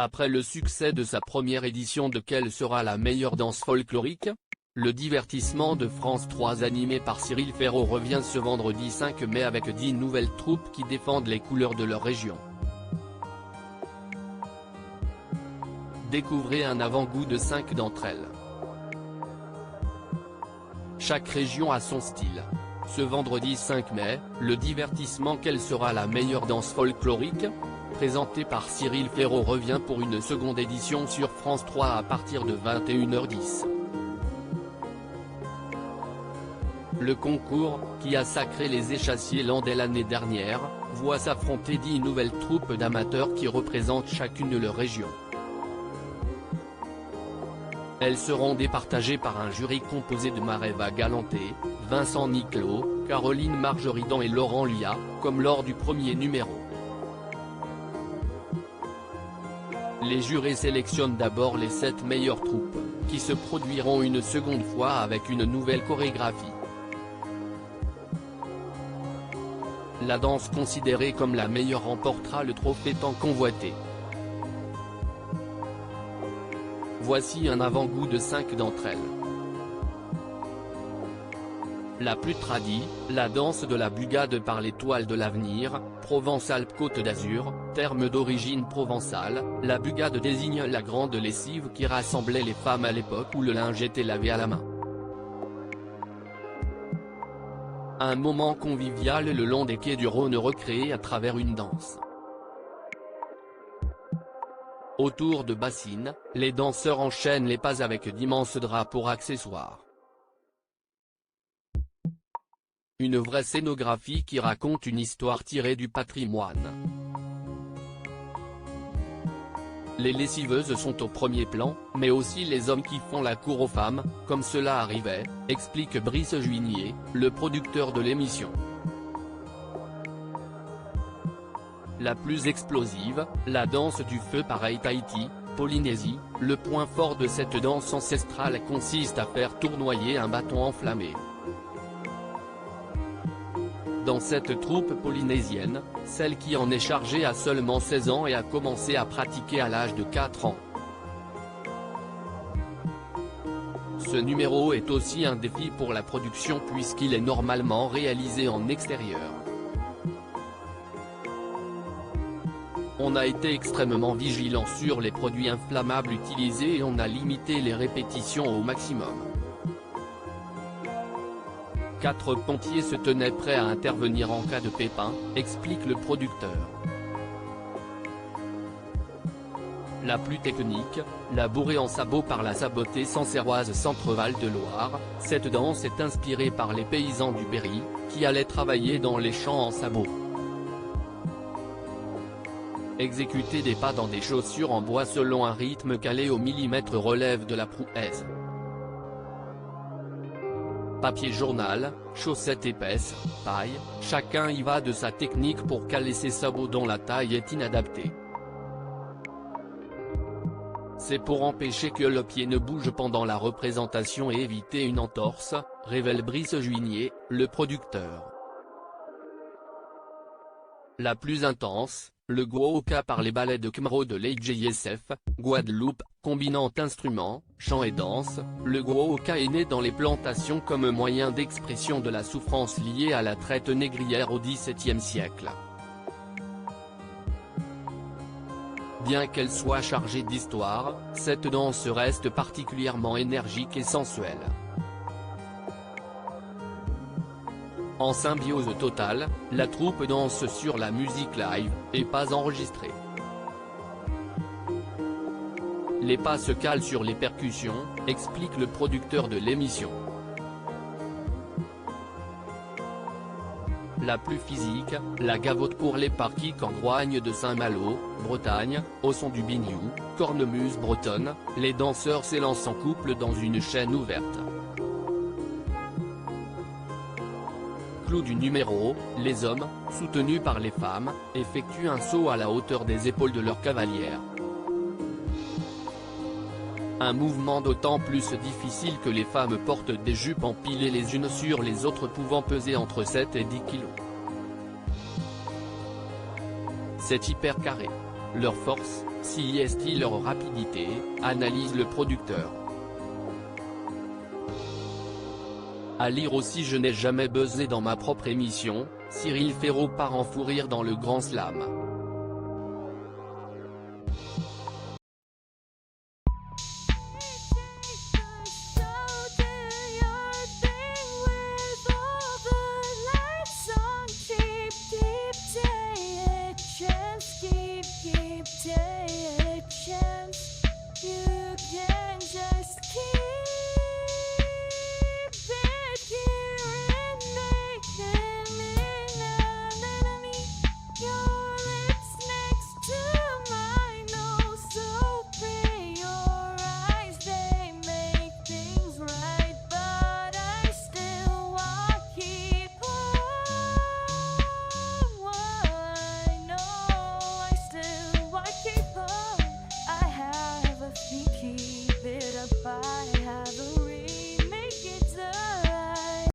Après le succès de sa première édition de Quelle sera la meilleure danse folklorique?, le divertissement de France 3 animé par Cyril Ferraud revient ce vendredi 5 mai avec 10 nouvelles troupes qui défendent les couleurs de leur région. Découvrez un avant-goût de 5 d'entre elles. Chaque région a son style. Ce vendredi 5 mai, le divertissement Quelle sera la meilleure danse folklorique?, présenté par Cyril Ferraud revient pour une seconde édition sur France 3 à partir de 21h10. Le concours, qui a sacré les échassiers landais l'année dernière, voit s'affronter 10 nouvelles troupes d'amateurs qui représentent chacune leur région. Elles seront départagées par un jury composé de Mareva Galanté, Vincent Niclot, Caroline Marjoridan et Laurent Lia, comme lors du premier numéro. Les jurés sélectionnent d'abord les 7 meilleures troupes, qui se produiront une seconde fois avec une nouvelle chorégraphie. La danse considérée comme la meilleure remportera le trophée tant convoité. Voici un avant-goût de 5 d'entre elles. La plus tradie, la danse de la Bugade par l'étoile de l'avenir, Provence-Alpes-Côte d'Azur, terme d'origine provençale, la Bugade désigne la grande lessive qui rassemblait les femmes à l'époque où le linge était lavé à la main. Un moment convivial le long des quais du Rhône recréé à travers une danse. Autour de bassines, les danseurs enchaînent les pas avec d'immenses draps pour accessoires. Une vraie scénographie qui raconte une histoire tirée du patrimoine. Les lessiveuses sont au premier plan, mais aussi les hommes qui font la cour aux femmes, comme cela arrivait, explique Brice Juigné, le producteur de l'émission. La plus explosive, la danse du feu par Tahiti, Polynésie, le point fort de cette danse ancestrale consiste à faire tournoyer un bâton enflammé. Dans cette troupe polynésienne, celle qui en est chargée a seulement 16 ans et a commencé à pratiquer à l'âge de 4 ans. Ce numéro est aussi un défi pour la production puisqu'il est normalement réalisé en extérieur. On a été extrêmement vigilant sur les produits inflammables utilisés et on a limité les répétitions au maximum. 4 pompiers se tenaient prêts à intervenir en cas de pépin, explique le producteur. La plus technique, la bourrée en sabot par la sabotée sancerroise Centre-Val de Loire, cette danse est inspirée par les paysans du Berry, qui allaient travailler dans les champs en sabot. Exécuter des pas dans des chaussures en bois selon un rythme calé au millimètre relève de la prouesse. Papier journal, chaussettes épaisses, paille, chacun y va de sa technique pour caler ses sabots dont la taille est inadaptée. C'est pour empêcher que le pied ne bouge pendant la représentation et éviter une entorse, révèle Brice Juigné, le producteur. La plus intense, le Guaoka par les ballets de Khmro de l'EJSF, Guadeloupe, combinant instruments, chant et danse, le Guaoka est né dans les plantations comme moyen d'expression de la souffrance liée à la traite négrière au XVIIe siècle. Bien qu'elle soit chargée d'histoire, cette danse reste particulièrement énergique et sensuelle. En symbiose totale, la troupe danse sur la musique live, et pas enregistrée. Les pas se calent sur les percussions, explique le producteur de l'émission. La plus physique, la gavotte pour les parquis en Groigne de Saint-Malo, Bretagne, au son du biniou, cornemuse bretonne, les danseurs s'élancent en couple dans une chaîne ouverte. Clou du numéro, les hommes, soutenus par les femmes, effectuent un saut à la hauteur des épaules de leur cavalière. Un mouvement d'autant plus difficile que les femmes portent des jupes empilées les unes sur les autres pouvant peser entre 7 et 10 kg. C'est hyper carré. Leur force, si est-il leur rapidité, analyse le producteur. À lire aussi je n'ai jamais buzzé dans ma propre émission, Cyril Ferraud part en fou rire dans le Grand Slam.